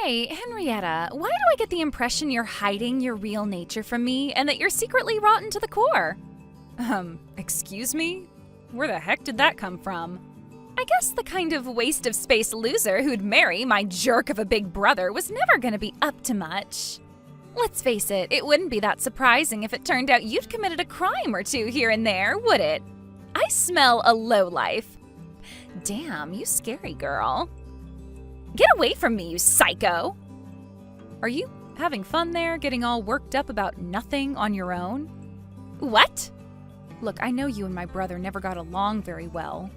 Hey, Henrietta, why do I get the impression you're hiding your real nature from me and that you're secretly rotten to the core? Excuse me? Where the heck did that come from? I guess the kind of waste of space loser who'd marry my jerk of a big brother was never gonna be up to much. Let's face it, it wouldn't be that surprising if it turned out you'd committed a crime or two here and there, would it? I smell a lowlife. Damn, you scary girl. Get away from me, you psycho! Are you having fun there, getting all worked up about nothing on your own? What? Look, I know you and my brother never got along very well,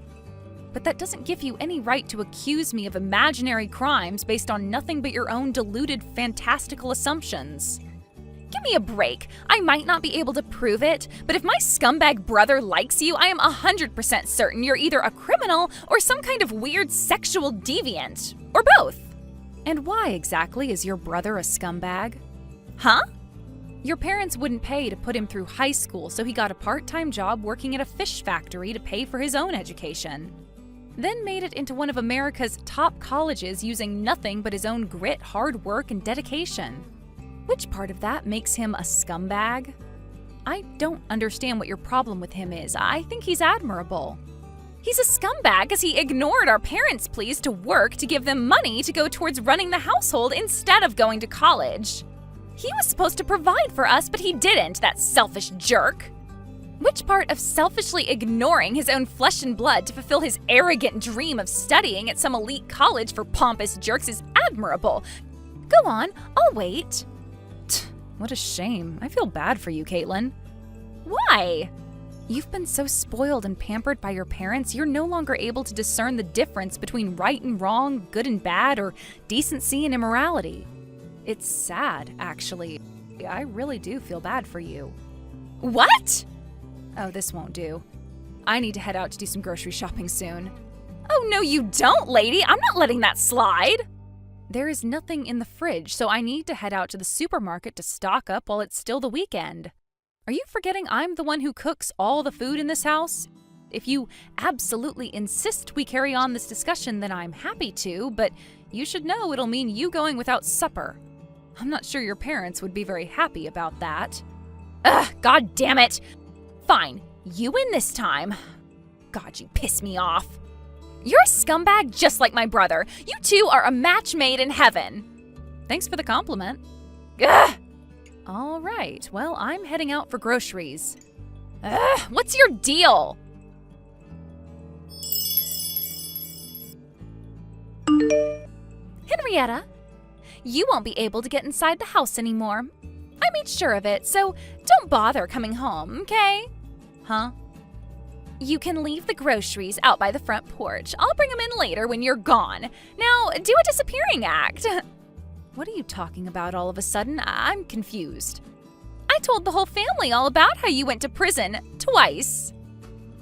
but that doesn't give you any right to accuse me of imaginary crimes based on nothing but your own deluded, fantastical assumptions. Give me a break. I might not be able to prove it, but if my scumbag brother likes you, I am 100% certain you're either a criminal or some kind of weird sexual deviant. Or both. And why exactly is your brother a scumbag? Huh? Your parents wouldn't pay to put him through high school, so he got a part-time job working at a fish factory to pay for his own education. Then made it into one of America's top colleges using nothing but his own grit, hard work, and dedication. Which part of that makes him a scumbag? I don't understand what your problem with him is. I think he's admirable. He's a scumbag because he ignored our parents' pleas to work to give them money to go towards running the household instead of going to college. He was supposed to provide for us, but he didn't, that selfish jerk. Which part of selfishly ignoring his own flesh and blood to fulfill his arrogant dream of studying at some elite college for pompous jerks is admirable? Go on, I'll wait. What a shame. I feel bad for you, Caitlin. Why? You've been so spoiled and pampered by your parents, you're no longer able to discern the difference between right and wrong, good and bad, or decency and immorality. It's sad, actually. I really do feel bad for you. What? Oh, this won't do. I need to head out to do some grocery shopping soon. Oh, no, you don't, lady. I'm not letting that slide. There is nothing in the fridge, so I need to head out to the supermarket to stock up while it's still the weekend. Are you forgetting I'm the one who cooks all the food in this house? If you absolutely insist we carry on this discussion, then I'm happy to, but you should know it'll mean you going without supper. I'm not sure your parents would be very happy about that. Ugh, god damn it! Fine, you win this time. God, you piss me off. You're a scumbag just like my brother. You two are a match made in heaven. Thanks for the compliment. Ugh! All right, well, I'm heading out for groceries. Ugh, what's your deal? Henrietta, you won't be able to get inside the house anymore. I made sure of it, so don't bother coming home, okay? Huh? You can leave the groceries out by the front porch. I'll bring them in later when you're gone. Now, do a disappearing act. What are you talking about all of a sudden? I'm confused. I told the whole family all about how you went to prison twice.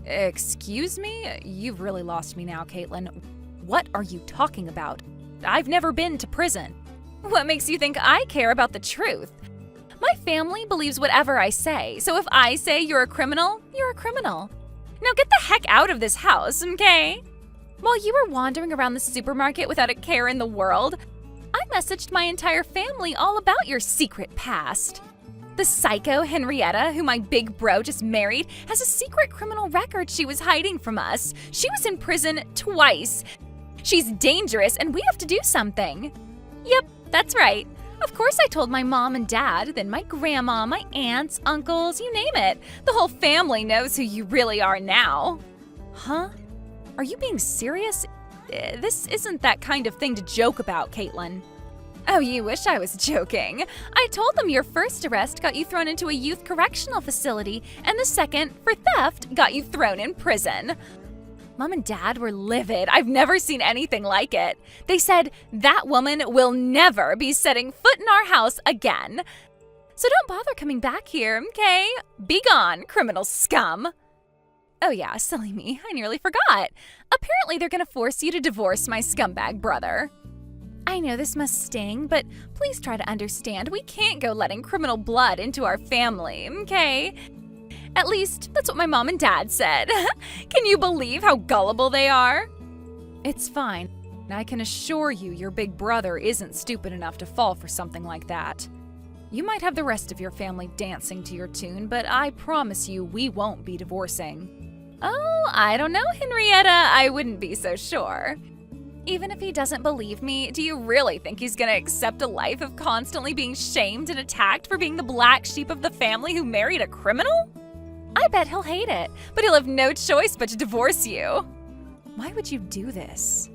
Excuse me? You've really lost me now, Caitlin. What are you talking about? I've never been to prison. What makes you think I care about the truth? My family believes whatever I say, so if I say you're a criminal, you're a criminal. Now get the heck out of this house, okay? While you were wandering around the supermarket without a care in the world, I messaged my entire family all about your secret past. The psycho Henrietta, who my big bro just married, has a secret criminal record she was hiding from us. She was in prison twice. She's dangerous and we have to do something. Yep, that's right. Of course I told my mom and dad, then my grandma, my aunts, uncles, you name it. The whole family knows who you really are now. Huh? Are you being serious? This isn't that kind of thing to joke about, Caitlin. Oh, you wish I was joking. I told them your first arrest got you thrown into a youth correctional facility, and the second, for theft, got you thrown in prison. Mom and Dad were livid. I've never seen anything like it. They said, that woman will never be setting foot in our house again. So don't bother coming back here, okay? Be gone, criminal scum. Oh yeah, silly me, I nearly forgot. Apparently they're gonna force you to divorce my scumbag brother. I know this must sting, but please try to understand we can't go letting criminal blood into our family, okay? At least, that's what my mom and dad said. Can you believe how gullible they are? It's fine. I can assure you your big brother isn't stupid enough to fall for something like that. You might have the rest of your family dancing to your tune, but I promise you we won't be divorcing. Oh, I don't know, Henrietta. I wouldn't be so sure. Even if he doesn't believe me, do you really think he's gonna accept a life of constantly being shamed and attacked for being the black sheep of the family who married a criminal? I bet he'll hate it, but he'll have no choice but to divorce you. Why would you do this?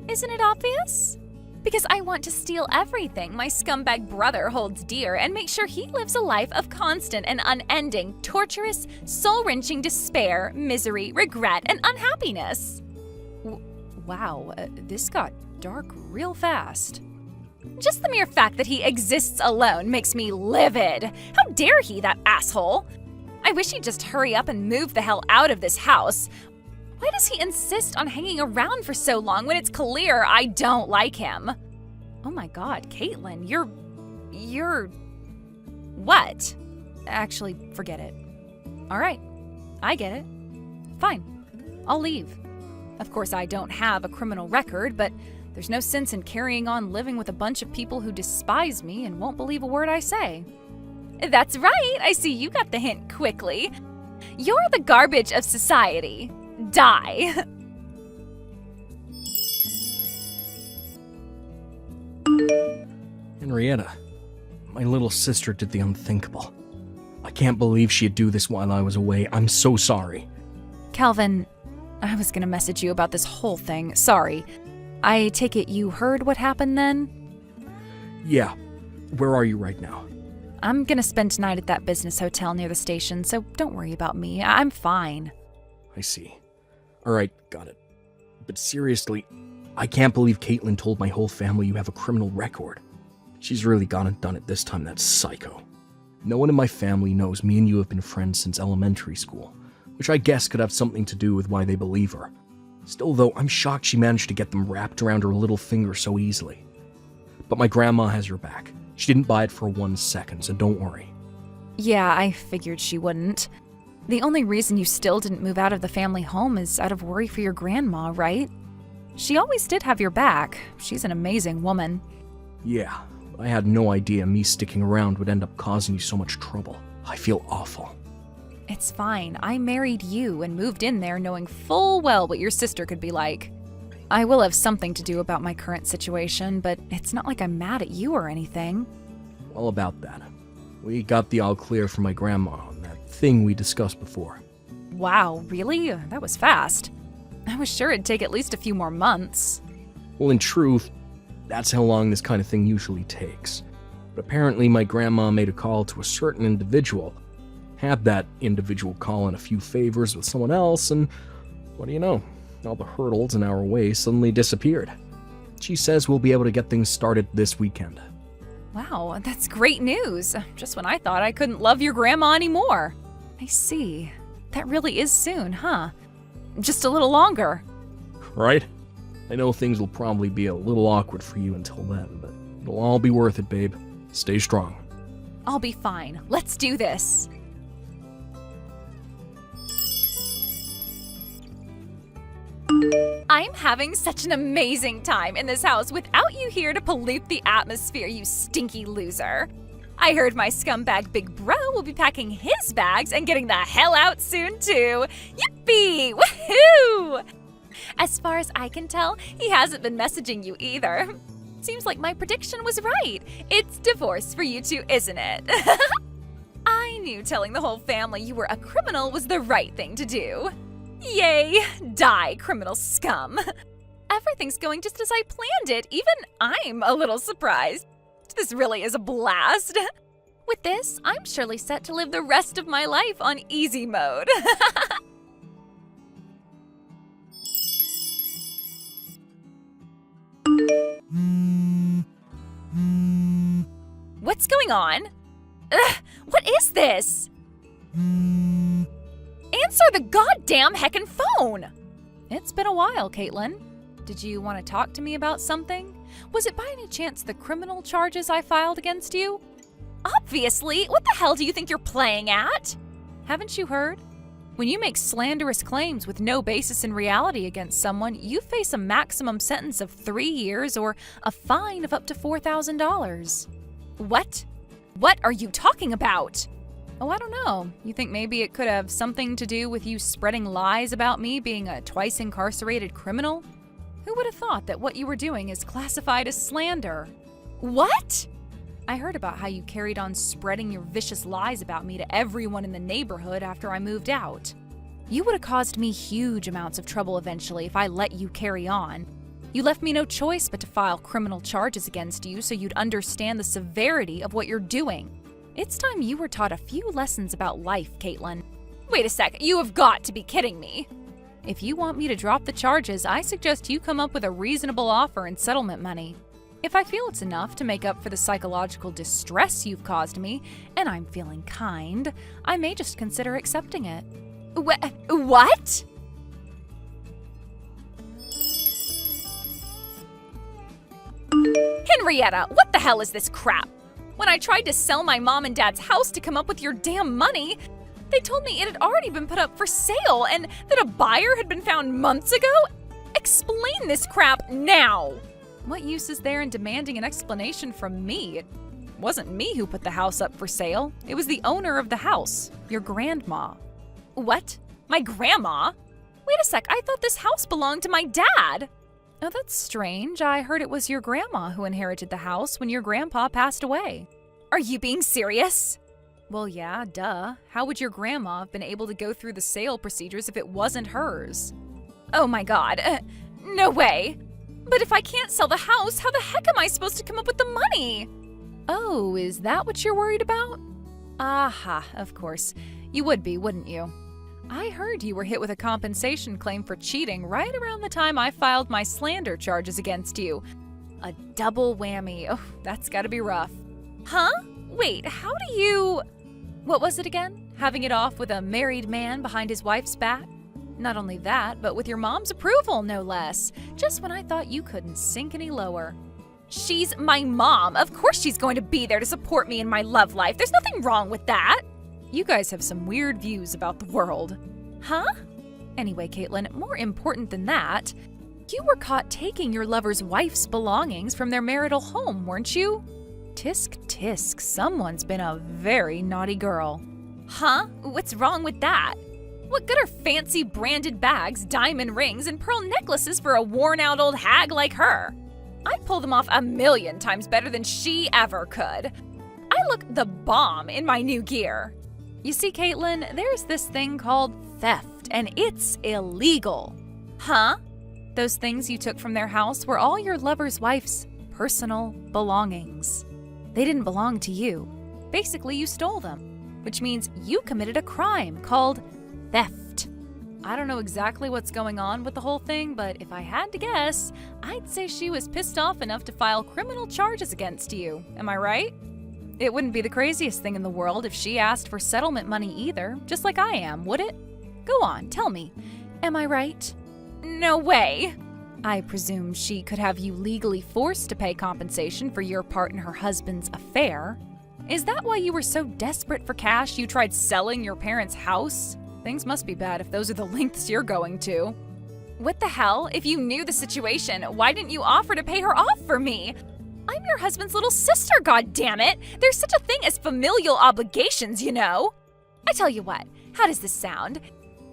Isn't it obvious? Because I want to steal everything my scumbag brother holds dear and make sure he lives a life of constant and unending, torturous, soul-wrenching despair, misery, regret, and unhappiness. Wow, this got dark real fast. Just the mere fact that he exists alone makes me livid. How dare he, that asshole? I wish he'd just hurry up and move the hell out of this house. Why does he insist on hanging around for so long when it's clear I don't like him? Oh my god, Caitlin, you're... What? Actually, forget it. Alright, I get it. Fine, I'll leave. Of course, I don't have a criminal record, but there's no sense in carrying on living with a bunch of people who despise me and won't believe a word I say. That's right, I see you got the hint quickly. You're the garbage of society. Die. Henrietta, my little sister did the unthinkable. I can't believe she'd do this while I was away. I'm so sorry. Calvin, I was gonna message you about this whole thing. Sorry. I take it you heard what happened then? Yeah. Where are you right now? I'm gonna spend tonight at that business hotel near the station, so don't worry about me. I'm fine. I see. Alright, got it. But seriously, I can't believe Caitlin told my whole family you have a criminal record. She's really gone and done it this time, that psycho. No one in my family knows me and you have been friends since elementary school, which I guess could have something to do with why they believe her. Still though, I'm shocked she managed to get them wrapped around her little finger so easily. But my grandma has your back. She didn't buy it for 1 second, so don't worry. Yeah, I figured she wouldn't. The only reason you still didn't move out of the family home is out of worry for your grandma, right? She always did have your back. She's an amazing woman. Yeah, I had no idea me sticking around would end up causing you so much trouble. I feel awful. It's fine. I married you and moved in there knowing full well what your sister could be like. I will have something to do about my current situation, but it's not like I'm mad at you or anything. All about that. We got the all clear from my grandma on that thing we discussed before. Wow, really? That was fast. I was sure it'd take at least a few more months. Well, in truth, that's how long this kind of thing usually takes. But apparently my grandma made a call to a certain individual, had that individual call in a few favors with someone else, and what do you know? All the hurdles in our way suddenly disappeared. She says we'll be able to get things started this weekend. Wow, that's great news. Just when I thought I couldn't love your grandma anymore. I see. That really is soon, huh? Just a little longer. Right? I know things will probably be a little awkward for you until then, but it'll all be worth it, babe. Stay strong. I'll be fine. Let's do this. I'm having such an amazing time in this house without you here to pollute the atmosphere, you stinky loser. I heard my scumbag big bro will be packing his bags and getting the hell out soon too. Yippee! Woohoo! As far as I can tell, he hasn't been messaging you either. Seems like my prediction was right. It's divorce for you two, isn't it? I knew telling the whole family you were a criminal was the right thing to do. Yay! Die, criminal scum! Everything's going just as I planned it. Even I'm a little surprised. This really is a blast. With this, I'm surely set to live the rest of my life on easy mode. What's going on? Ugh, what is this? Answer the goddamn heckin' phone! It's been a while, Caitlin. Did you want to talk to me about something? Was it by any chance the criminal charges I filed against you? Obviously! What the hell do you think you're playing at? Haven't you heard? When you make slanderous claims with no basis in reality against someone, you face a maximum sentence of 3 years or a fine of up to $4,000. What? What are you talking about? Oh, I don't know. You think maybe it could have something to do with you spreading lies about me being a twice incarcerated criminal? Who would have thought that what you were doing is classified as slander? What? I heard about how you carried on spreading your vicious lies about me to everyone in the neighborhood after I moved out. You would have caused me huge amounts of trouble eventually if I let you carry on. You left me no choice but to file criminal charges against you so you'd understand the severity of what you're doing. It's time you were taught a few lessons about life, Caitlin. Wait a sec, you have got to be kidding me. If you want me to drop the charges, I suggest you come up with a reasonable offer and settlement money. If I feel it's enough to make up for the psychological distress you've caused me, and I'm feeling kind, I may just consider accepting it. What? Henrietta, what the hell is this crap? When I tried to sell my mom and dad's house to come up with your damn money, they told me it had already been put up for sale and that a buyer had been found months ago? Explain this crap now! What use is there in demanding an explanation from me? It wasn't me who put the house up for sale. It was the owner of the house, your grandma. What? My grandma? Wait a sec, I thought this house belonged to my dad. Oh, that's strange. I heard it was your grandma who inherited the house when your grandpa passed away. Are you being serious? Well, yeah, duh. How would your grandma have been able to go through the sale procedures if it wasn't hers? Oh my god. No way. But if I can't sell the house, how the heck am I supposed to come up with the money? Oh, is that what you're worried about? Aha, of course. You would be, wouldn't you? I heard you were hit with a compensation claim for cheating right around the time I filed my slander charges against you. A double whammy. Oh, that's gotta be rough. Huh? Wait, how do you... What was it again? Having it off with a married man behind his wife's back? Not only that, but with your mom's approval, no less. Just when I thought you couldn't sink any lower. She's my mom. Of course she's going to be there to support me in my love life. There's nothing wrong with that. You guys have some weird views about the world. Huh? Anyway, Caitlin, more important than that, you were caught taking your lover's wife's belongings from their marital home, weren't you? Tisk tisk, someone's been a very naughty girl. Huh? What's wrong with that? What good are fancy branded bags, diamond rings, and pearl necklaces for a worn-out old hag like her? I'd pull them off 1,000,000 times better than she ever could. I look the bomb in my new gear. You see, Caitlin, there's this thing called theft, and it's illegal. Huh? Those things you took from their house were all your lover's wife's personal belongings. They didn't belong to you. Basically, you stole them, which means you committed a crime called theft. I don't know exactly what's going on with the whole thing, but if I had to guess, I'd say she was pissed off enough to file criminal charges against you. Am I right? It wouldn't be the craziest thing in the world if she asked for settlement money either, just like I am, would it? Go on, tell me. Am I right? No way. I presume she could have you legally forced to pay compensation for your part in her husband's affair. Is that why you were so desperate for cash you tried selling your parents' house? Things must be bad if those are the lengths you're going to. What the hell? If you knew the situation, why didn't you offer to pay her off for me? I'm your husband's little sister, goddammit! There's such a thing as familial obligations, you know! I tell you what, how does this sound?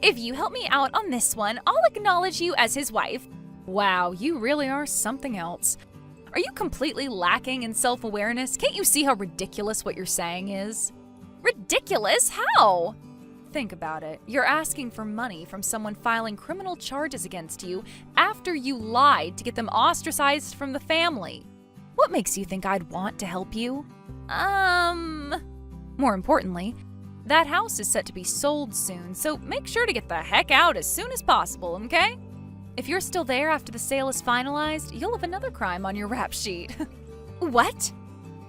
If you help me out on this one, I'll acknowledge you as his wife. Wow, you really are something else. Are you completely lacking in self-awareness? Can't you see how ridiculous what you're saying is? Ridiculous? How? Think about it. You're asking for money from someone filing criminal charges against you after you lied to get them ostracized from the family. What makes you think I'd want to help you? More importantly, that house is set to be sold soon, so make sure to get the heck out as soon as possible, okay? If you're still there after the sale is finalized, you'll have another crime on your rap sheet. What?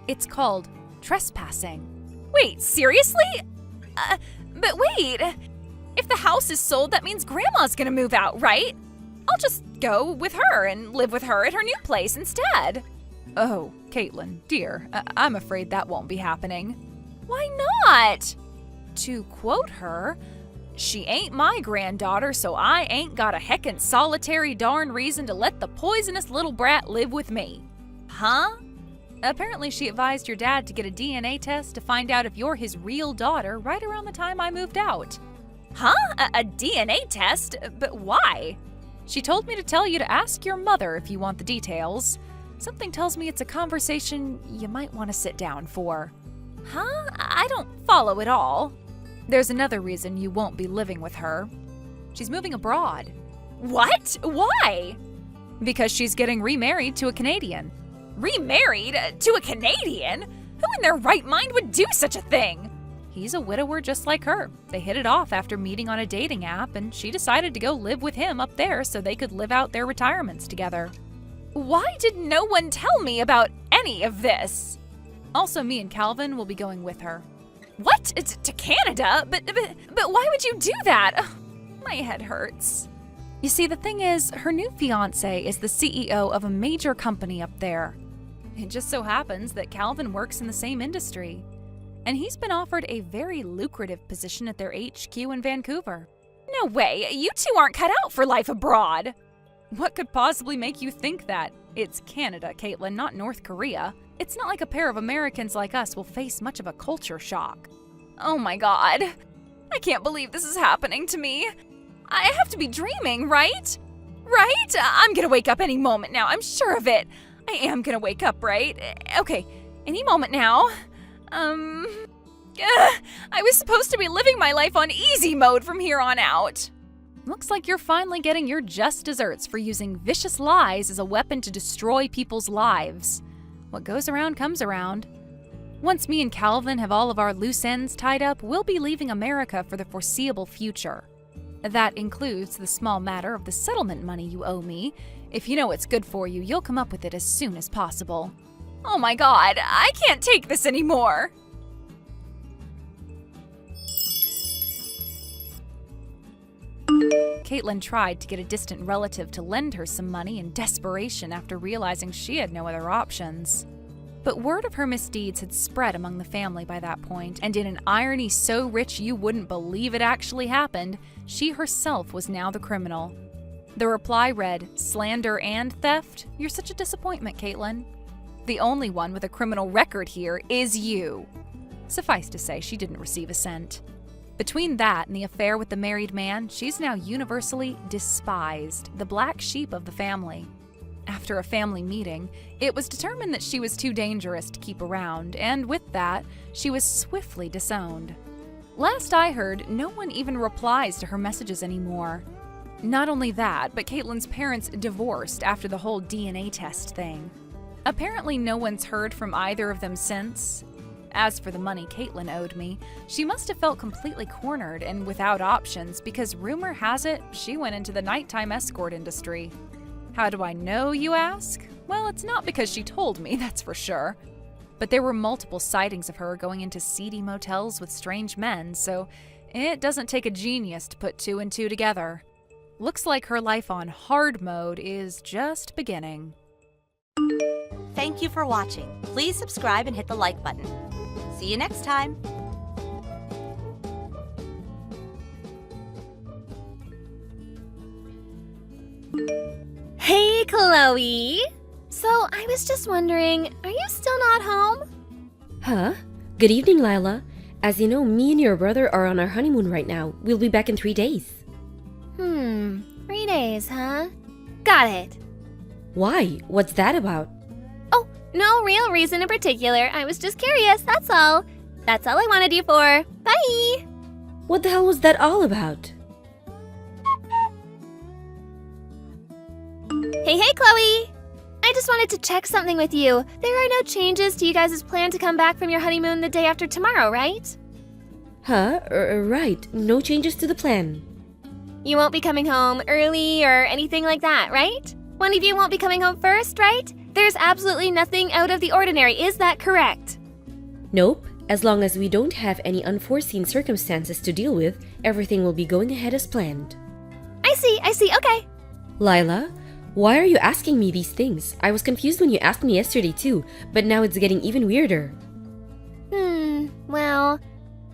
It's called trespassing. Wait, seriously? But wait, if the house is sold, that means Grandma's gonna move out, right? I'll just go with her and live with her at her new place instead. Oh, Caitlin, dear, I'm afraid that won't be happening. Why not? To quote her, She ain't my granddaughter, so I ain't got a heckin' solitary darn reason to let the poisonous little brat live with me. Huh? Apparently she advised your dad to get a DNA test to find out if you're his real daughter right around the time I moved out. Huh? A DNA test? But why? She told me to tell you to ask your mother if you want the details. Something tells me it's a conversation you might want to sit down for. Huh? I don't follow it all. There's another reason you won't be living with her. She's moving abroad. What? Why? Because she's getting remarried to a Canadian. Remarried? To a Canadian? Who in their right mind would do such a thing? He's a widower just like her. They hit it off after meeting on a dating app, and she decided to go live with him up there so they could live out their retirements together. Why did no one tell me about any of this? Also, me and Calvin will be going with her. What? To Canada? But why would you do that? Ugh, my head hurts. You see, the thing is, her new fiancé is the CEO of a major company up there. It just so happens that Calvin works in the same industry, and he's been offered a very lucrative position at their HQ in Vancouver. No way, you two aren't cut out for life abroad. What could possibly make you think that? It's Canada, Caitlin, not North Korea. It's not like a pair of Americans like us will face much of a culture shock. Oh my God. I can't believe this is happening to me. I have to be dreaming, right? Right? I'm gonna wake up any moment now, I'm sure of it. I am gonna wake up, right? Okay, any moment now. I was supposed to be living my life on easy mode from here on out. Looks like you're finally getting your just desserts for using vicious lies as a weapon to destroy people's lives. What goes around comes around. Once me and Calvin have all of our loose ends tied up, we'll be leaving America for the foreseeable future. That includes the small matter of the settlement money you owe me. If you know what's good for you, you'll come up with it as soon as possible. Oh my God, I can't take this anymore. Caitlin tried to get a distant relative to lend her some money in desperation after realizing she had no other options. But word of her misdeeds had spread among the family by that point, and in an irony so rich you wouldn't believe it actually happened, she herself was now the criminal. The reply read, "Slander and theft? You're such a disappointment, Caitlin. The only one with a criminal record here is you." Suffice to say, she didn't receive a cent. Between that and the affair with the married man, she's now universally despised, the black sheep of the family. After a family meeting, it was determined that she was too dangerous to keep around, and with that, she was swiftly disowned. Last I heard, no one even replies to her messages anymore. Not only that, but Caitlin's parents divorced after the whole DNA test thing. Apparently no one's heard from either of them since. As for the money Caitlin owed me, she must have felt completely cornered and without options because rumor has it she went into the nighttime escort industry. How do I know, you ask? Well, it's not because she told me, that's for sure. But there were multiple sightings of her going into seedy motels with strange men, so it doesn't take a genius to put two and two together. Looks like her life on hard mode is just beginning. Thank you for watching. Please subscribe and hit the like button. See you next time. Hey, Chloe! So, I was just wondering, are you still not home? Huh? Good evening, Lila. As you know, me and your brother are on our honeymoon right now. We'll be back in 3 days. 3 days, huh? Got it. Why? What's that about? Oh, no real reason in particular. I was just curious, that's all. That's all I wanted you for. Bye! What the hell was that all about? Hey, Chloe! I just wanted to check something with you. There are no changes to you guys' plan to come back from your honeymoon the day after tomorrow, right? Huh? Right. No changes to the plan. You won't be coming home early or anything like that, right? One of you won't be coming home first, right? There's absolutely nothing out of the ordinary, is that correct? Nope. As long as we don't have any unforeseen circumstances to deal with, everything will be going ahead as planned. I see, okay. Lila, why are you asking me these things? I was confused when you asked me yesterday too, but now it's getting even weirder. Well,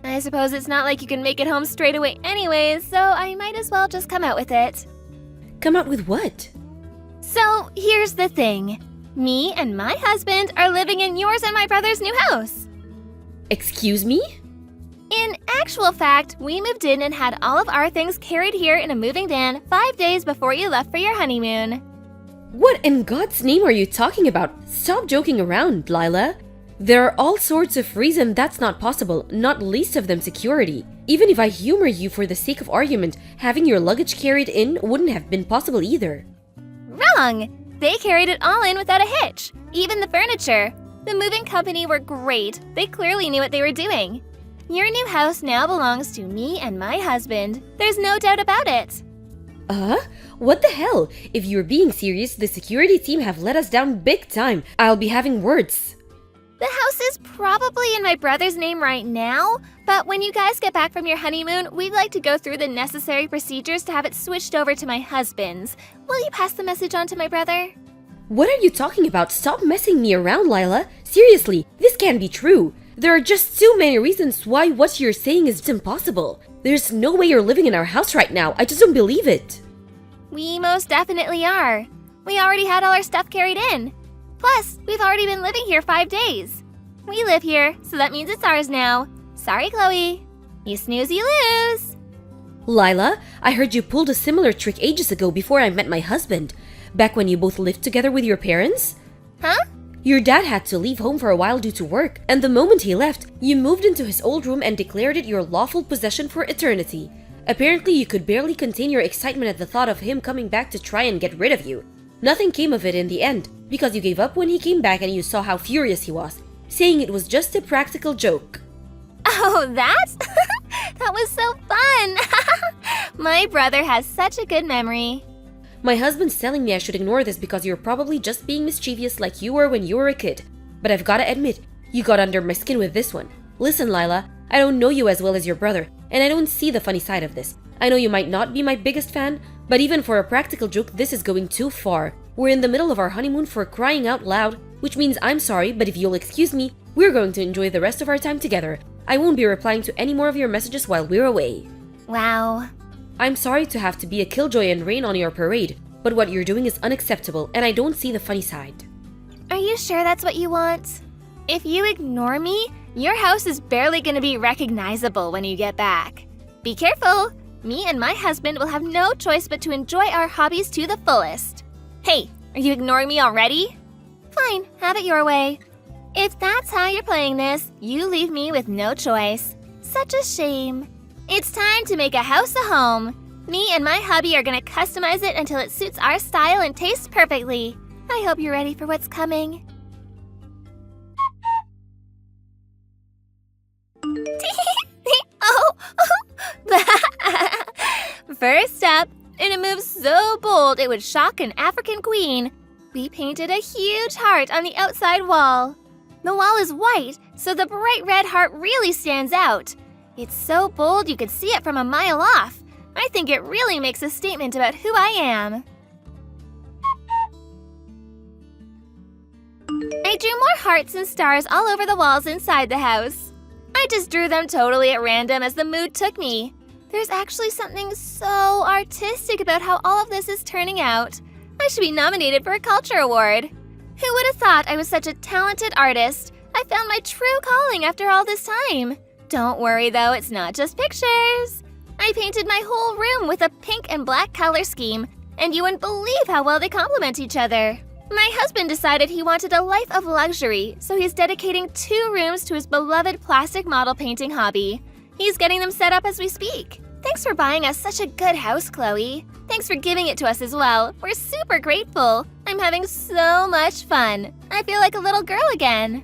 I suppose it's not like you can make it home straight away anyways, so I might as well just come out with it. Come out with what? So, here's the thing. Me and my husband are living in yours and my brother's new house. Excuse me? In actual fact, we moved in and had all of our things carried here in a moving van 5 days before you left for your honeymoon. What in God's name are you talking about? Stop joking around, Lila. There are all sorts of reasons that's not possible, not least of them security. Even if I humor you for the sake of argument, having your luggage carried in wouldn't have been possible either. Wrong! They carried it all in without a hitch, even the furniture. The moving company were great. They clearly knew what they were doing. Your new house now belongs to me and my husband. There's no doubt about it. What the hell? If you're being serious, the security team have let us down big time. I'll be having words. The house is probably in my brother's name right now, but when you guys get back from your honeymoon, we'd like to go through the necessary procedures to have it switched over to my husband's. Will you pass the message on to my brother? What are you talking about? Stop messing me around, Lila. Seriously, this can't be true. There are just too many reasons why what you're saying is impossible. There's no way you're living in our house right now. I just don't believe it. We most definitely are. We already had all our stuff carried in. Plus, we've already been living here 5 days. We live here, so that means it's ours now. Sorry, Chloe. You snooze, you lose. Lila, I heard you pulled a similar trick ages ago before I met my husband. Back when you both lived together with your parents? Huh? Your dad had to leave home for a while due to work, and the moment he left, you moved into his old room and declared it your lawful possession for eternity. Apparently, you could barely contain your excitement at the thought of him coming back to try and get rid of you. Nothing came of it in the end, because you gave up when he came back and you saw how furious he was, saying it was just a practical joke. Oh, that? That was so fun! My brother has such a good memory. My husband's telling me I should ignore this because you're probably just being mischievous like you were when you were a kid. But I've gotta admit, you got under my skin with this one. Listen, Lila, I don't know you as well as your brother, and I don't see the funny side of this. I know you might not be my biggest fan, but even for a practical joke, this is going too far. We're in the middle of our honeymoon for crying out loud, which means I'm sorry, but if you'll excuse me, we're going to enjoy the rest of our time together. I won't be replying to any more of your messages while we're away. Wow. I'm sorry to have to be a killjoy and rain on your parade, but what you're doing is unacceptable, and I don't see the funny side. Are you sure that's what you want? If you ignore me, your house is barely gonna be recognizable when you get back. Be careful! Me and my husband will have no choice but to enjoy our hobbies to the fullest. Hey, are you ignoring me already? Fine, have it your way. If that's how you're playing this, you leave me with no choice. Such a shame. It's time to make a house a home. Me and my hubby are gonna customize it until it suits our style and tastes perfectly. I hope you're ready for what's coming. First up, in a move so bold it would shock an African queen, we painted a huge heart on the outside wall. The wall is white, so the bright red heart really stands out. It's so bold you could see it from a mile off. I think it really makes a statement about who I am. I drew more hearts and stars all over the walls inside the house. I just drew them totally at random as the mood took me. There's actually something so artistic about how all of this is turning out. I should be nominated for a culture award. Who would have thought I was such a talented artist? I found my true calling after all this time. Don't worry though, it's not just pictures. I painted my whole room with a pink and black color scheme, and you wouldn't believe how well they complement each other. My husband decided he wanted a life of luxury, so he's dedicating 2 rooms to his beloved plastic model painting hobby. He's getting them set up as we speak. Thanks for buying us such a good house, Chloe. Thanks for giving it to us as well. We're super grateful. I'm having so much fun. I feel like a little girl again.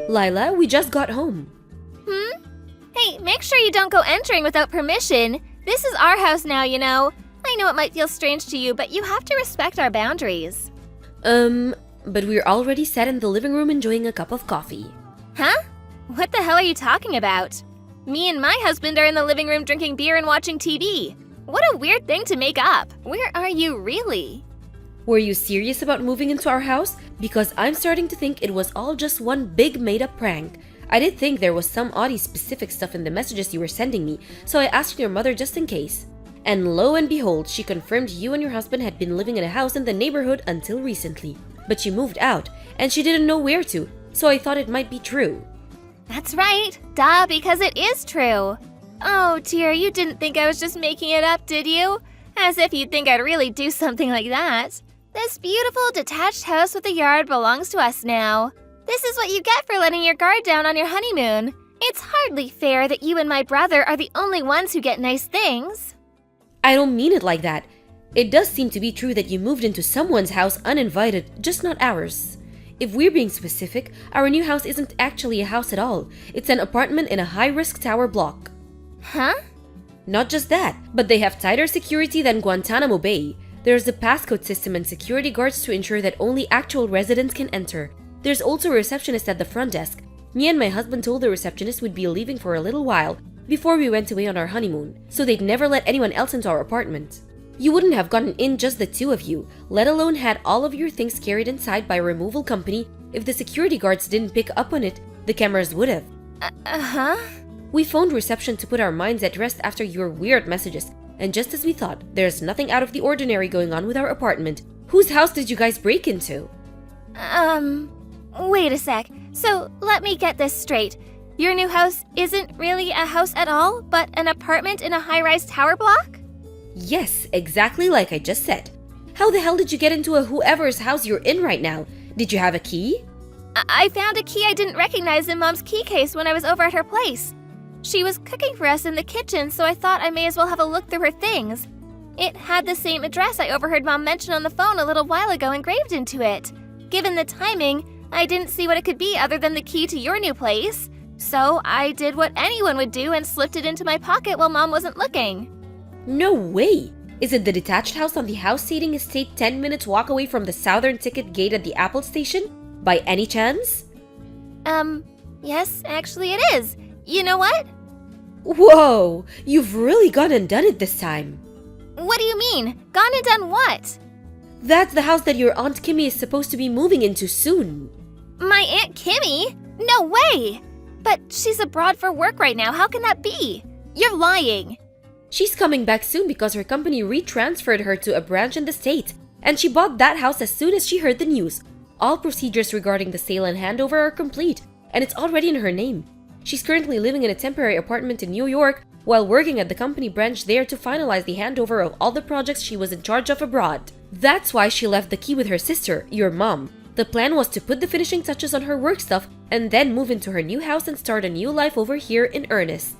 Lila, we just got home. Hey, make sure you don't go entering without permission. This is our house now, you know. I know it might feel strange to you, but you have to respect our boundaries. But we're already sat in the living room enjoying a cup of coffee. Huh? What the hell are you talking about? Me and my husband are in the living room drinking beer and watching TV. What a weird thing to make up. Where are you really? Were you serious about moving into our house? Because I'm starting to think it was all just one big made-up prank. I did think there was some oddly specific stuff in the messages you were sending me, so I asked your mother just in case. And lo and behold, she confirmed you and your husband had been living in a house in the neighborhood until recently. But you moved out, and she didn't know where to, so I thought it might be true. That's right. Duh, because it is true. Oh dear, you didn't think I was just making it up, did you? As if you'd think I'd really do something like that. This beautiful detached house with a yard belongs to us now. This is what you get for letting your guard down on your honeymoon. It's hardly fair that you and my brother are the only ones who get nice things. I don't mean it like that. It does seem to be true that you moved into someone's house uninvited, just not ours. If we're being specific, our new house isn't actually a house at all. It's an apartment in a high-risk tower block. Huh? Not just that, but they have tighter security than Guantanamo Bay. There's a passcode system and security guards to ensure that only actual residents can enter. There's also a receptionist at the front desk. Me and my husband told the receptionist we'd be leaving for a little while before we went away on our honeymoon, so they'd never let anyone else into our apartment. You wouldn't have gotten in just the two of you, let alone had all of your things carried inside by a removal company. If the security guards didn't pick up on it, the cameras would have. Uh-huh? We phoned reception to put our minds at rest after your weird messages, and just as we thought, there's nothing out of the ordinary going on with our apartment. Whose house did you guys break into? Wait a sec. So, let me get this straight. Your new house isn't really a house at all, but an apartment in a high-rise tower block? Yes, exactly like I just said. How the hell did you get into a whoever's house you're in right now? Did you have a key? I found a key I didn't recognize in Mom's key case when I was over at her place. She was cooking for us in the kitchen, so I thought I may as well have a look through her things. It had the same address I overheard Mom mention on the phone a little while ago engraved into it. Given the timing, I didn't see what it could be other than the key to your new place. So I did what anyone would do and slipped it into my pocket while Mom wasn't looking. No way! Is it the detached house on the house seating estate 10 minutes walk away from the southern ticket gate at the Apple station? By any chance? Yes, actually it is. You know what? Whoa! You've really gone and done it this time. What do you mean? Gone and done what? That's the house that your Aunt Kimmy is supposed to be moving into soon. My Aunt Kimmy? No way! But she's abroad for work right now. How can that be? You're lying. She's coming back soon because her company retransferred her to a branch in the States, and she bought that house as soon as she heard the news. All procedures regarding the sale and handover are complete, and it's already in her name. She's currently living in a temporary apartment in New York while working at the company branch there to finalize the handover of all the projects she was in charge of abroad. That's why she left the key with her sister, your mom. The plan was to put the finishing touches on her work stuff and then move into her new house and start a new life over here in earnest.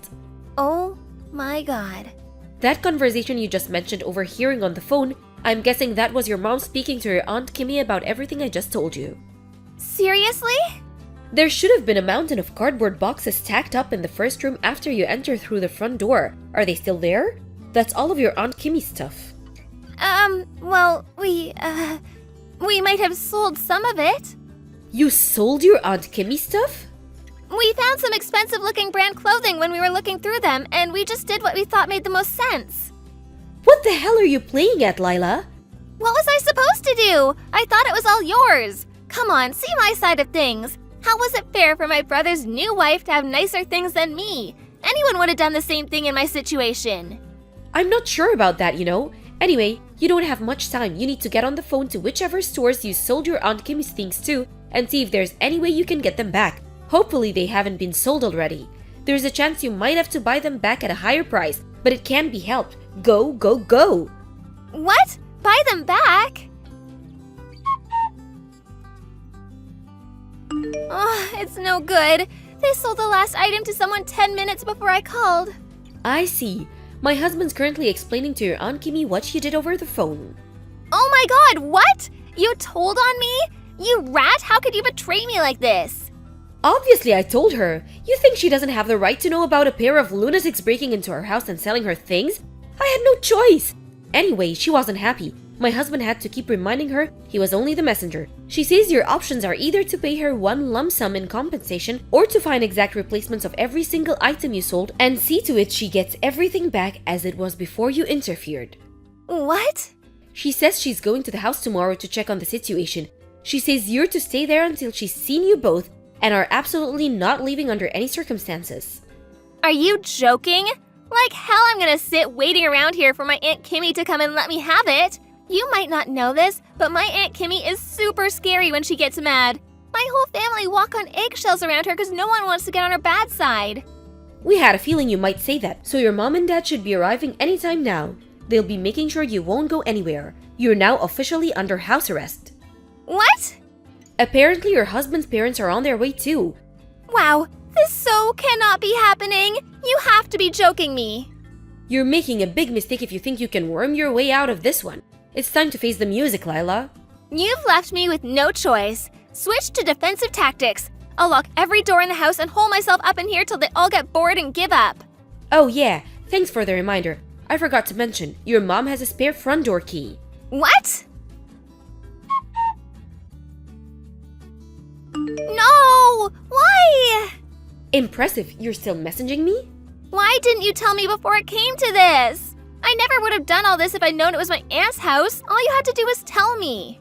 Oh my god. That conversation you just mentioned overhearing on the phone, I'm guessing that was your mom speaking to your Aunt Kimmy about everything I just told you. Seriously? There should have been a mountain of cardboard boxes stacked up in the first room after you enter through the front door. Are they still there? That's all of your Aunt Kimmy's stuff. Well, we might have sold some of it. You sold your Aunt Kimmy stuff? We found some expensive-looking brand clothing when we were looking through them, and we just did what we thought made the most sense. What the hell are you playing at, Lila? What was I supposed to do? I thought it was all yours. Come on, see my side of things. How was it fair for my brother's new wife to have nicer things than me? Anyone would have done the same thing in my situation. I'm not sure about that, you know. Anyway, you don't have much time. You need to get on the phone to whichever stores you sold your Aunt Kimmy's things to and see if there's any way you can get them back. Hopefully they haven't been sold already. There's a chance you might have to buy them back at a higher price, but it can be helped. Go, go, go! What? Buy them back? Oh, it's no good. They sold the last item to someone 10 minutes before I called. I see. My husband's currently explaining to your Aunt Kimmy what she did over the phone. Oh my god, what? You told on me? You rat, how could you betray me like this? Obviously, I told her. You think she doesn't have the right to know about a pair of lunatics breaking into her house and selling her things? I had no choice. Anyway, she wasn't happy. My husband had to keep reminding her he was only the messenger. She says your options are either to pay her one lump sum in compensation or to find exact replacements of every single item you sold and see to it she gets everything back as it was before you interfered. What? She says she's going to the house tomorrow to check on the situation. She says you're to stay there until she's seen you both and are absolutely not leaving under any circumstances. Are you joking? Like hell I'm gonna sit waiting around here for my Aunt Kimmy to come and let me have it. You might not know this, but my Aunt Kimmy is super scary when she gets mad. My whole family walk on eggshells around her because no one wants to get on her bad side. We had a feeling you might say that, so your mom and dad should be arriving anytime now. They'll be making sure you won't go anywhere. You're now officially under house arrest. What? Apparently your husband's parents are on their way too. Wow, this so cannot be happening. You have to be joking me. You're making a big mistake if you think you can worm your way out of this one. It's time to face the music, Lila. You've left me with no choice. Switch to defensive tactics. I'll lock every door in the house and hole myself up in here till they all get bored and give up. Oh yeah, thanks for the reminder. I forgot to mention, your mom has a spare front door key. What? No! Why? Impressive, you're still messaging me? Why didn't you tell me before it came to this? I never would have done all this if I'd known it was my aunt's house. All you had to do was tell me.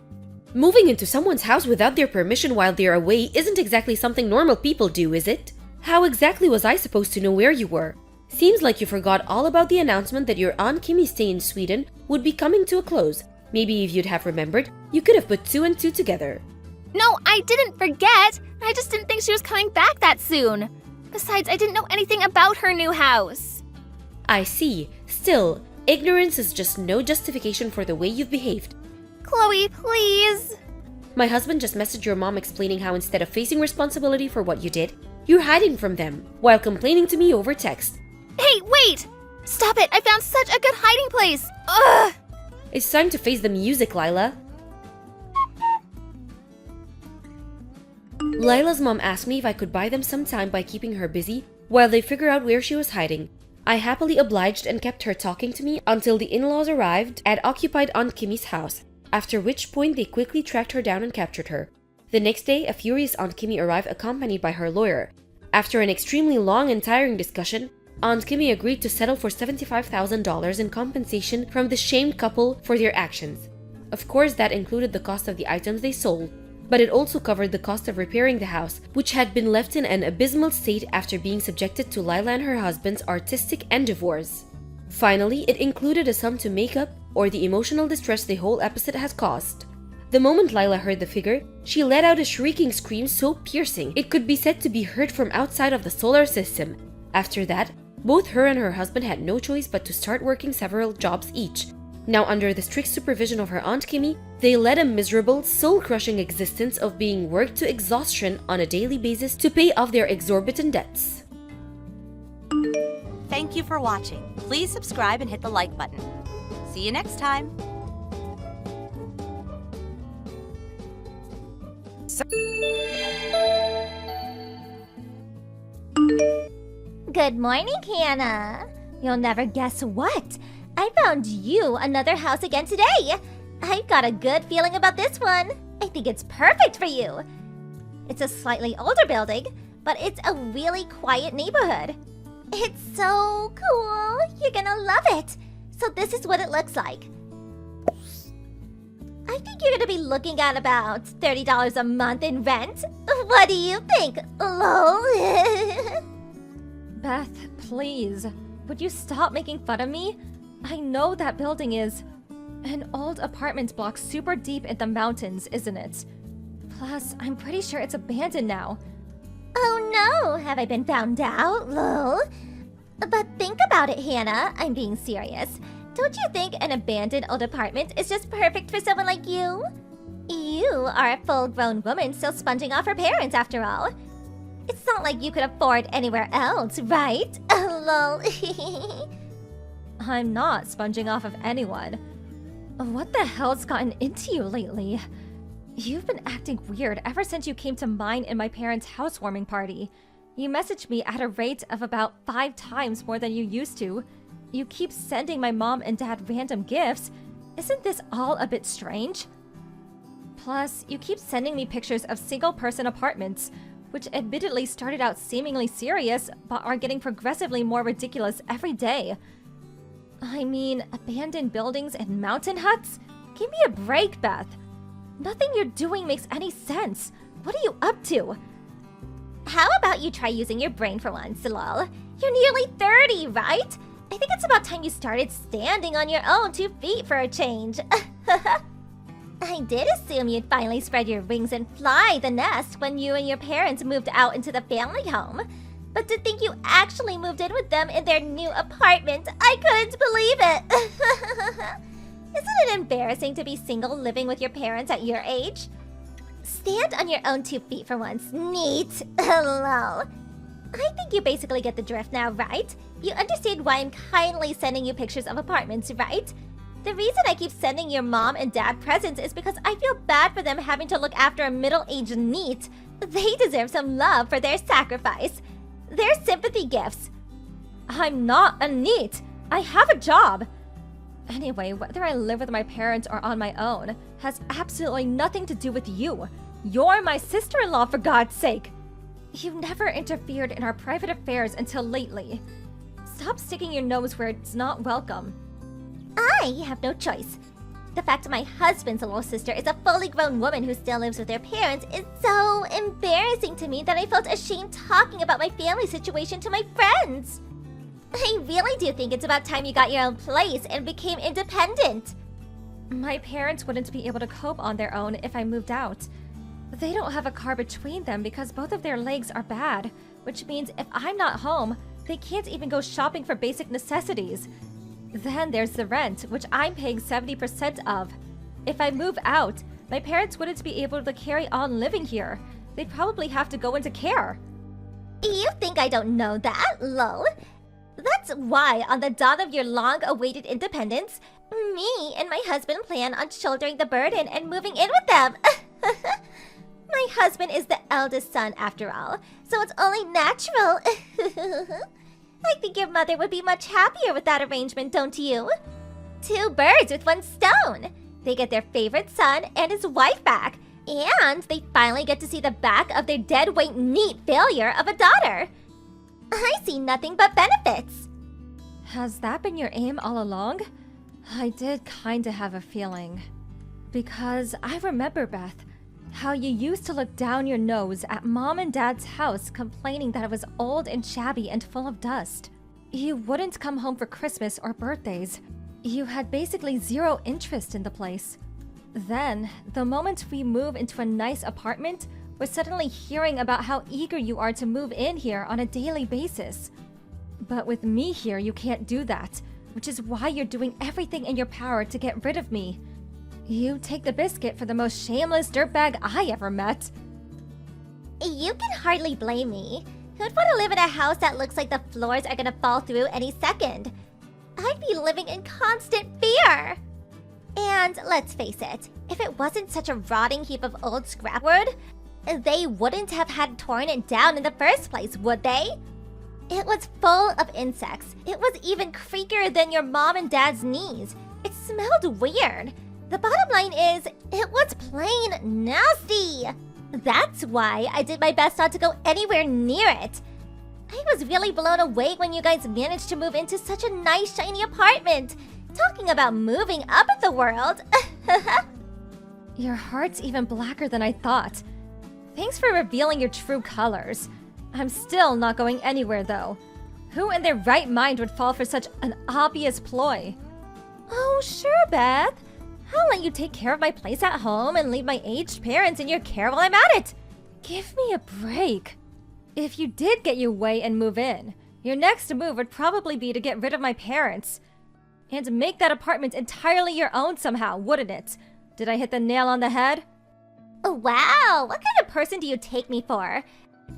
Moving into someone's house without their permission while they're away isn't exactly something normal people do, is it? How exactly was I supposed to know where you were? Seems like you forgot all about the announcement that your Aunt Kimmy's stay in Sweden would be coming to a close. Maybe if you'd have remembered, you could have put 2 and 2 together. No, I didn't forget. I just didn't think she was coming back that soon. Besides, I didn't know anything about her new house. I see. Still, ignorance is just no justification for the way you've behaved. Chloe, please. My husband just messaged your mom explaining how instead of facing responsibility for what you did, you're hiding from them while complaining to me over text. Hey, wait! Stop it! I found such a good hiding place! Ugh! It's time to face the music, Lila. Lila's mom asked me if I could buy them some time by keeping her busy while they figure out where she was hiding. I happily obliged and kept her talking to me until the in-laws arrived and occupied Aunt Kimmy's house, after which point they quickly tracked her down and captured her. The next day, a furious Aunt Kimmy arrived accompanied by her lawyer. After an extremely long and tiring discussion, Aunt Kimmy agreed to settle for $75,000 in compensation from the shamed couple for their actions. Of course, that included the cost of the items they sold, but it also covered the cost of repairing the house, which had been left in an abysmal state after being subjected to Lila and her husband's artistic endeavors. Finally, it included a sum to make up or the emotional distress the whole episode has caused. The moment Lila heard the figure, she let out a shrieking scream so piercing it could be said to be heard from outside of the solar system. After that, both her and her husband had no choice but to start working several jobs each. Now, under the strict supervision of her Aunt Kimmy, they led a miserable, soul-crushing existence of being worked to exhaustion on a daily basis to pay off their exorbitant debts. Thank you for watching. Please subscribe and hit the like button. See you next time. Good morning, Hannah. You'll never guess what? I found you another house again today. I've got a good feeling about this one. I think it's perfect for you. It's a slightly older building, but it's a really quiet neighborhood. It's so cool. You're gonna love it. So this is what it looks like. I think you're gonna be looking at about $30 a month in rent. What do you think, lol? Beth, please. Would you stop making fun of me? I know that building is an old apartment block super deep in the mountains, isn't it? Plus, I'm pretty sure it's abandoned now. Oh no, have I been found out, lol? But think about it, Hannah. I'm being serious. Don't you think an abandoned old apartment is just perfect for someone like you? You are a full-grown woman still sponging off her parents, after all. It's not like you could afford anywhere else, right? Lol. I'm not sponging off of anyone. What the hell's gotten into you lately? You've been acting weird ever since you came to mine and my parents' housewarming party. You messaged me at a rate of about 5 times more than you used to. You keep sending my mom and dad random gifts. Isn't this all a bit strange? Plus, you keep sending me pictures of single-person apartments, which admittedly started out seemingly serious, but are getting progressively more ridiculous every day. I mean, abandoned buildings and mountain huts? Give me a break, Beth. Nothing you're doing makes any sense. What are you up to? How about you try using your brain for once, lol? You're nearly 30, right? I think it's about time you started standing on your own 2 feet for a change. I did assume you'd finally spread your wings and fly the nest when you and your parents moved out into the family home. But to think you actually moved in with them in their new apartment, I couldn't believe it. Isn't it embarrassing to be single living with your parents at your age? Stand on your own 2 feet for once. Neat. Lol. I think you basically get the drift now, right? You understand why I'm kindly sending you pictures of apartments, right? The reason I keep sending your mom and dad presents is because I feel bad for them having to look after a middle-aged NEET. They deserve some love for their sacrifice. They're sympathy gifts. I'm not a NEET. I have a job. Anyway, whether I live with my parents or on my own has absolutely nothing to do with you. You're my sister-in-law, for God's sake. You've never interfered in our private affairs until lately. Stop sticking your nose where it's not welcome. I have no choice. The fact my husband's little sister is a fully grown woman who still lives with their parents is so embarrassing to me that I felt ashamed talking about my family situation to my friends. I really do think it's about time you got your own place and became independent. My parents wouldn't be able to cope on their own if I moved out. They don't have a car between them because both of their legs are bad, which means if I'm not home, they can't even go shopping for basic necessities. Then there's the rent, which I'm paying 70% of. If I move out, my parents wouldn't be able to carry on living here. They'd probably have to go into care. You think I don't know that, lol? That's why, on the dawn of your long-awaited independence, me and my husband plan on shouldering the burden and moving in with them. My husband is the eldest son, after all, so it's only natural. I think your mother would be much happier with that arrangement, don't you? 2 birds with 1 stone. They get their favorite son and his wife back, and they finally get to see the back of their deadweight NEET failure of a daughter. I see nothing but benefits. Has that been your aim all along? I did kinda have a feeling. Because I remember, Beth, how you used to look down your nose at Mom and Dad's house complaining that it was old and shabby and full of dust. You wouldn't come home for Christmas or birthdays. You had basically 0 interest in the place. Then, the moment we move into a nice apartment, we're suddenly hearing about how eager you are to move in here on a daily basis. But with me here, you can't do that, which is why you're doing everything in your power to get rid of me. You take the biscuit for the most shameless dirtbag I ever met. You can hardly blame me. Who'd want to live in a house that looks like the floors are gonna fall through any second? I'd be living in constant fear. And let's face it, if it wasn't such a rotting heap of old scrap wood, they wouldn't have had torn it down in the first place, would they? It was full of insects. It was even creakier than your mom and dad's knees. It smelled weird. The bottom line is, it was plain nasty. That's why I did my best not to go anywhere near it. I was really blown away when you guys managed to move into such a nice, shiny apartment. Talking about moving up in the world. Your heart's even blacker than I thought. Thanks for revealing your true colors. I'm still not going anywhere, though. Who in their right mind would fall for such an obvious ploy? Oh, sure, Beth. I'll let you take care of my place at home and leave my aged parents in your care while I'm at it. Give me a break. If you did get your way and move in, your next move would probably be to get rid of my parents. And make that apartment entirely your own somehow, wouldn't it? Did I hit the nail on the head? Wow, what kind of person do you take me for?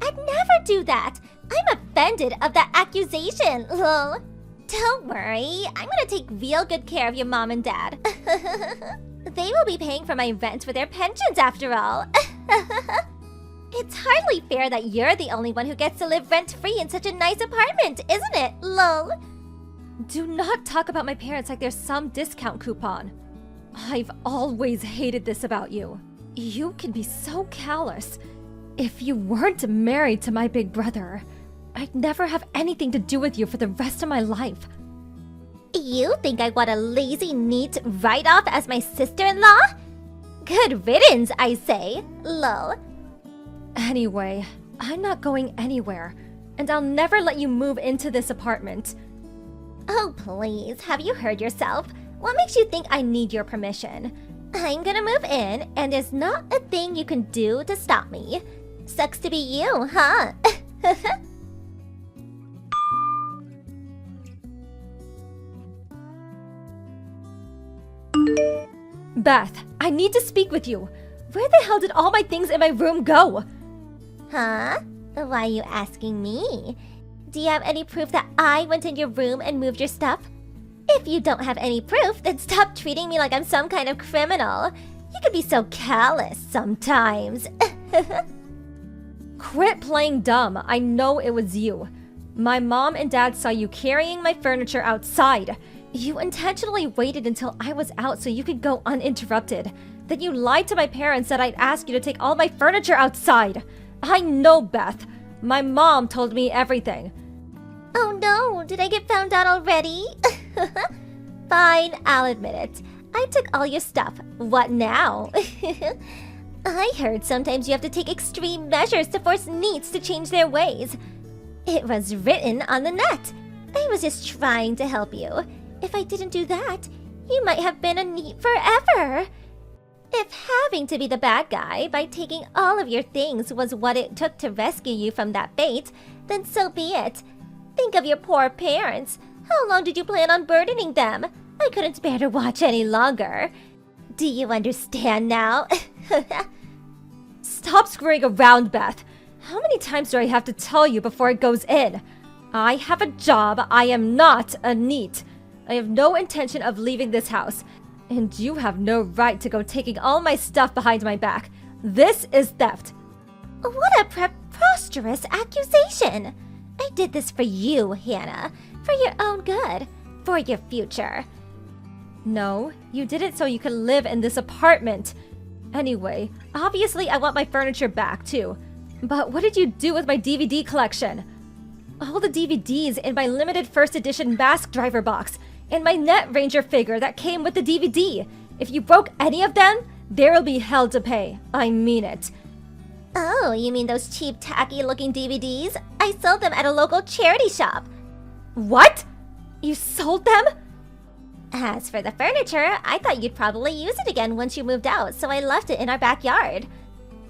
I'd never do that. I'm offended of that accusation, lol. Don't worry, I'm gonna take real good care of your mom and dad. They will be paying for my rent with their pensions after all. It's hardly fair that you're the only one who gets to live rent-free in such a nice apartment, isn't it, lol? Do not talk about my parents like they're some discount coupon. I've always hated this about you. You can be so callous. If you weren't married to my big brother, I'd never have anything to do with you for the rest of my life. You think I want a lazy NEET write-off as my sister-in-law? Good riddance, I say. Lol. Anyway, I'm not going anywhere, and I'll never let you move into this apartment. Oh, please, have you heard yourself? What makes you think I need your permission? I'm gonna move in, and there's not a thing you can do to stop me. Sucks to be you, huh? Beth, I need to speak with you. Where the hell did all my things in my room go? Huh? Why are you asking me? Do you have any proof that I went in your room and moved your stuff? If you don't have any proof, then stop treating me like I'm some kind of criminal. You can be so callous sometimes. Quit playing dumb. I know it was you. My mom and dad saw you carrying my furniture outside. You intentionally waited until I was out so you could go uninterrupted. Then you lied to my parents that I'd ask you to take all my furniture outside. I know, Beth. My mom told me everything. Oh no, did I get found out already? Fine, I'll admit it. I took all your stuff. What now? I heard sometimes you have to take extreme measures to force NEETs to change their ways. It was written on the net. I was just trying to help you. If I didn't do that, you might have been a NEET forever. If having to be the bad guy by taking all of your things was what it took to rescue you from that fate, then so be it. Think of your poor parents. How long did you plan on burdening them? I couldn't bear to watch any longer. Do you understand now? Stop screwing around, Beth. How many times do I have to tell you before it goes in? I have a job. I am not a NEET. I have no intention of leaving this house. And you have no right to go taking all my stuff behind my back. This is theft. What a preposterous accusation! I did this for you, Hannah. For your own good. For your future. No, you did it so you could live in this apartment. Anyway, obviously I want my furniture back too. But what did you do with my DVD collection? All the DVDs in my limited first edition Mask Driver box, and my Net Ranger figure that came with the DVD. If you broke any of them, there will be hell to pay. I mean it. Oh, you mean those cheap, tacky-looking DVDs? I sold them at a local charity shop. What? You sold them? As for the furniture, I thought you'd probably use it again once you moved out, so I left it in our backyard.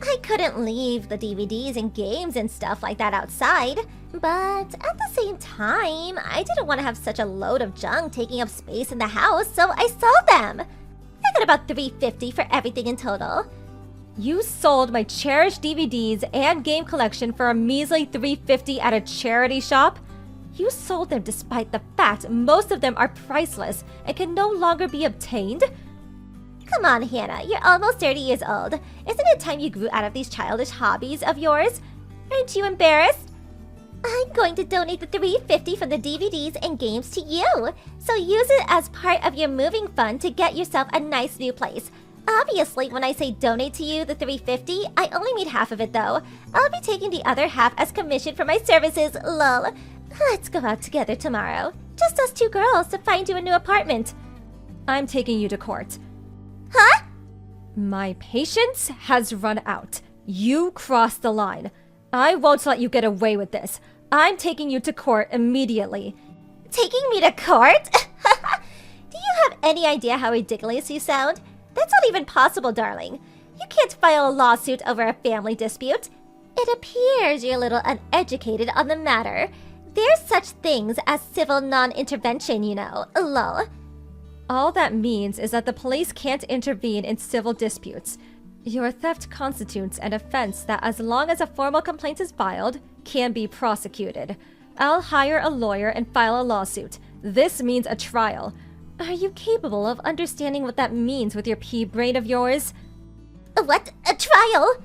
I couldn't leave the DVDs and games and stuff like that outside, but at the same time, I didn't want to have such a load of junk taking up space in the house, so I sold them. I got about $350 for everything in total. You sold my cherished DVDs and game collection for a measly $350 at a charity shop? You sold them despite the fact most of them are priceless and can no longer be obtained? Come on, Hannah, you're almost 30 years old. Isn't it time you grew out of these childish hobbies of yours? Aren't you embarrassed? I'm going to donate the $350 from the DVDs and games to you, so use it as part of your moving fund to get yourself a nice new place. Obviously, when I say donate to you the $350, I only need half of it though. I'll be taking the other half as commission for my services, lol. Let's go out together tomorrow. Just us two girls to find you a new apartment. I'm taking you to court. Huh? My patience has run out. You crossed the line. I won't let you get away with this. I'm taking you to court immediately. Taking me to court? Do you have any idea how ridiculous you sound? That's not even possible, darling. You can't file a lawsuit over a family dispute. It appears you're a little uneducated on the matter. There's such things as civil non-intervention, you know. Lol. All that means is that the police can't intervene in civil disputes. Your theft constitutes an offense that, as long as a formal complaint is filed, can be prosecuted. I'll hire a lawyer and file a lawsuit. This means a trial. Are you capable of understanding what that means with your pea brain of yours? What? A trial?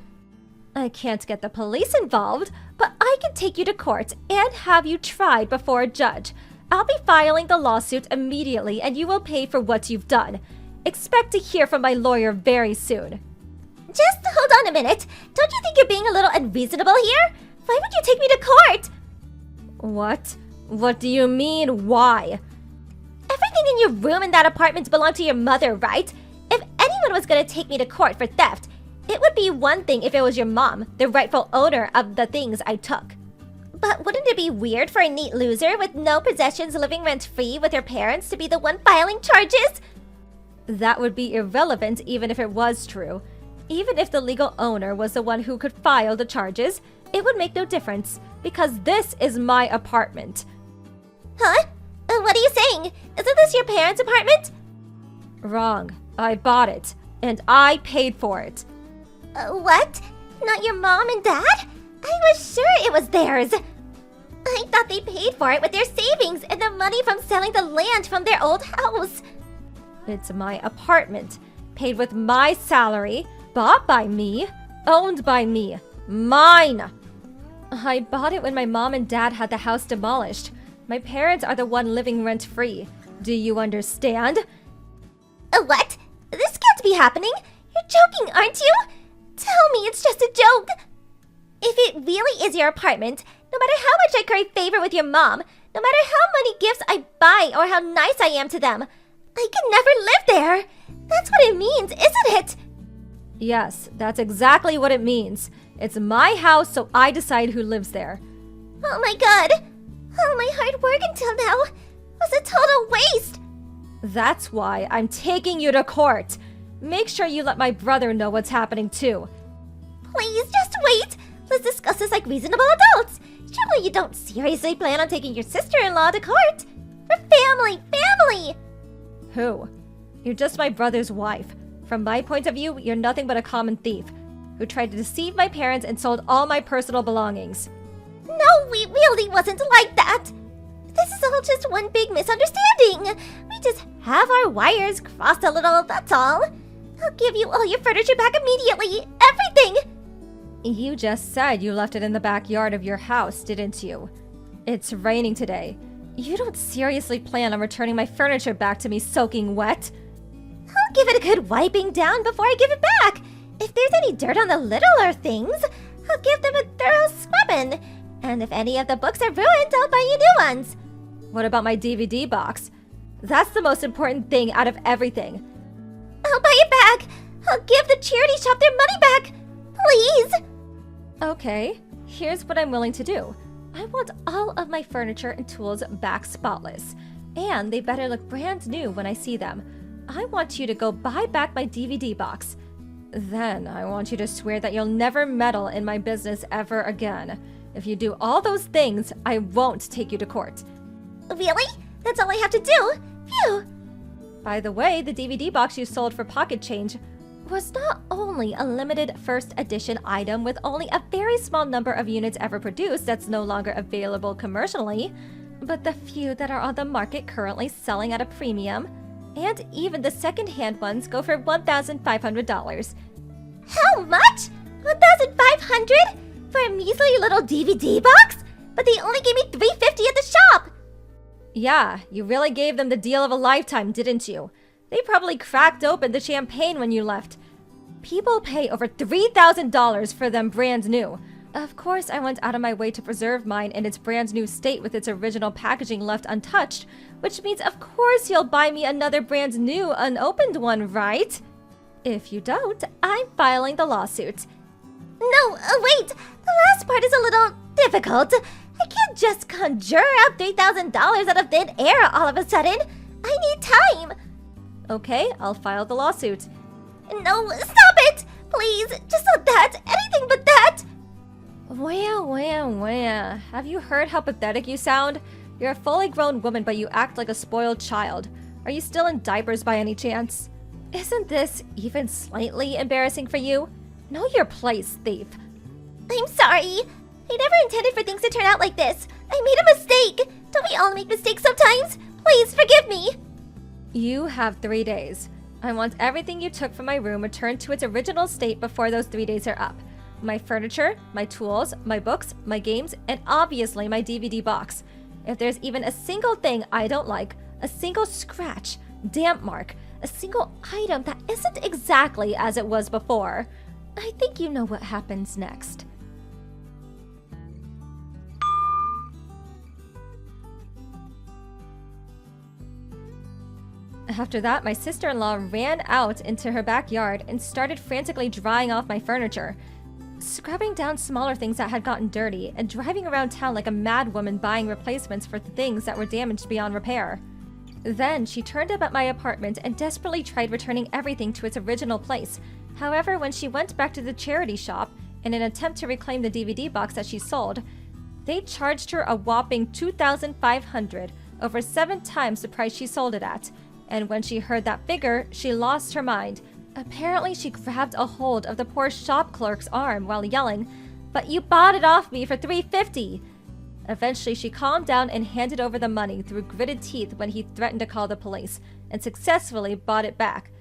I can't get the police involved, but I can take you to court and have you tried before a judge. I'll be filing the lawsuit immediately and you will pay for what you've done. Expect to hear from my lawyer very soon. Just hold on a minute. Don't you think you're being a little unreasonable here? Why would you take me to court? What? What do you mean, why? Everything in your room in that apartment belonged to your mother, right? If anyone was gonna take me to court for theft, it would be one thing if it was your mom, the rightful owner of the things I took. But wouldn't it be weird for a neat loser with no possessions living rent-free with her parents to be the one filing charges? That would be irrelevant even if it was true. Even if the legal owner was the one who could file the charges, it would make no difference, because this is my apartment. Huh? What are you saying? Isn't this your parents' apartment? Wrong. I bought it, and I paid for it. What? Not your mom and dad? I was sure it was theirs. I thought they paid for it with their savings and the money from selling the land from their old house. It's my apartment, paid with my salary, bought by me, owned by me, mine. I bought it when my mom and dad had the house demolished. My parents are the one living rent-free. Do you understand? What? This can't be happening. You're joking, aren't you? Tell me it's just a joke. If it really is your apartment, no matter how much I curry favor with your mom, no matter how many gifts I buy or how nice I am to them, I could never live there. That's what it means, isn't it? Yes, that's exactly what it means. It's my house, so I decide who lives there. Oh my god. All my hard work until now was a total waste. That's why I'm taking you to court. Make sure you let my brother know what's happening too. Please, just wait. Let's discuss this like reasonable adults. Surely you don't seriously plan on taking your sister-in-law to court? We're family! Who? You're just my brother's wife. From my point of view, you're nothing but a common thief who tried to deceive my parents and sold all my personal belongings. No, we really wasn't like that. This is all just one big misunderstanding. We just have our wires crossed a little, that's all. I'll give you all your furniture back immediately. Everything! You just said you left it in the backyard of your house, didn't you? It's raining today. You don't seriously plan on returning my furniture back to me soaking wet? I'll give it a good wiping down before I give it back. If there's any dirt on the littler things, I'll give them a thorough scrubbing. And if any of the books are ruined, I'll buy you new ones. What about my DVD box? That's the most important thing out of everything. I'll buy it back. I'll give the charity shop their money back. Please. Okay, here's what I'm willing to do. I want all of my furniture and tools back spotless. And they better look brand new when I see them. I want you to go buy back my DVD box. Then I want you to swear that you'll never meddle in my business ever again. If you do all those things, I won't take you to court. Really? That's all I have to do? Phew. By the way, the DVD box you sold for pocket change was not only a limited first edition item with only a very small number of units ever produced that's no longer available commercially, but the few that are on the market currently selling at a premium, and even the second-hand ones go for $1,500. How much? $1,500? For a measly little DVD box? But they only gave me $350 at the shop! Yeah, you really gave them the deal of a lifetime, didn't you? They probably cracked open the champagne when you left. People pay over $3,000 for them brand new. Of course, I went out of my way to preserve mine in its brand new state with its original packaging left untouched, which means of course you'll buy me another brand new, unopened one, right? If you don't, I'm filing the lawsuit. No, wait! The last part is a little difficult. I can't just conjure out $3,000 out of thin air all of a sudden. I need time. Okay, I'll file the lawsuit. No, stop it! Please, just not that. Anything but that. Wah. Have you heard how pathetic you sound? You're a fully grown woman, but you act like a spoiled child. Are you still in diapers by any chance? Isn't this even slightly embarrassing for you? Know your place, thief. I'm sorry. I never intended for things to turn out like this. I made a mistake. Don't we all make mistakes sometimes? Please forgive me. You have 3 days. I want everything you took from my room returned to its original state before those 3 days are up. My furniture, my tools, my books, my games, and obviously my DVD box. If there's even a single thing I don't like, a single scratch, damp mark, a single item that isn't exactly as it was before, I think you know what happens next. After that, my sister-in-law ran out into her backyard and started frantically drying off my furniture, scrubbing down smaller things that had gotten dirty, and driving around town like a mad woman buying replacements for things that were damaged beyond repair. Then she turned up at my apartment and desperately tried returning everything to its original place. However, when she went back to the charity shop in an attempt to reclaim the DVD box that she sold, they charged her a whopping $2,500, over 7 times the price she sold it at. And when she heard that figure, she lost her mind. Apparently, she grabbed a hold of the poor shop clerk's arm while yelling, "But you bought it off me for $350!" Eventually, she calmed down and handed over the money through gritted teeth when he threatened to call the police, and successfully bought it back.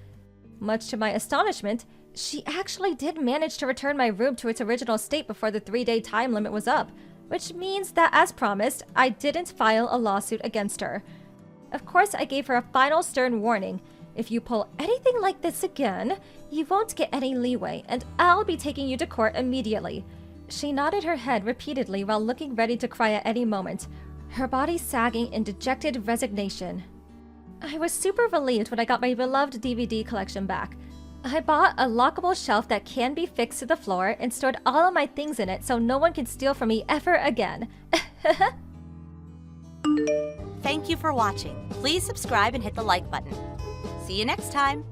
Much to my astonishment, she actually did manage to return my room to its original state before the 3-day time limit was up, which means that, as promised, I didn't file a lawsuit against her. Of course, I gave her a final stern warning. If you pull anything like this again, you won't get any leeway, and I'll be taking you to court immediately. She nodded her head repeatedly while looking ready to cry at any moment, her body sagging in dejected resignation. I was super relieved when I got my beloved DVD collection back. I bought a lockable shelf that can be fixed to the floor and stored all of my things in it so no one can steal from me ever again. Thank you for watching. Please subscribe and hit the like button. See you next time.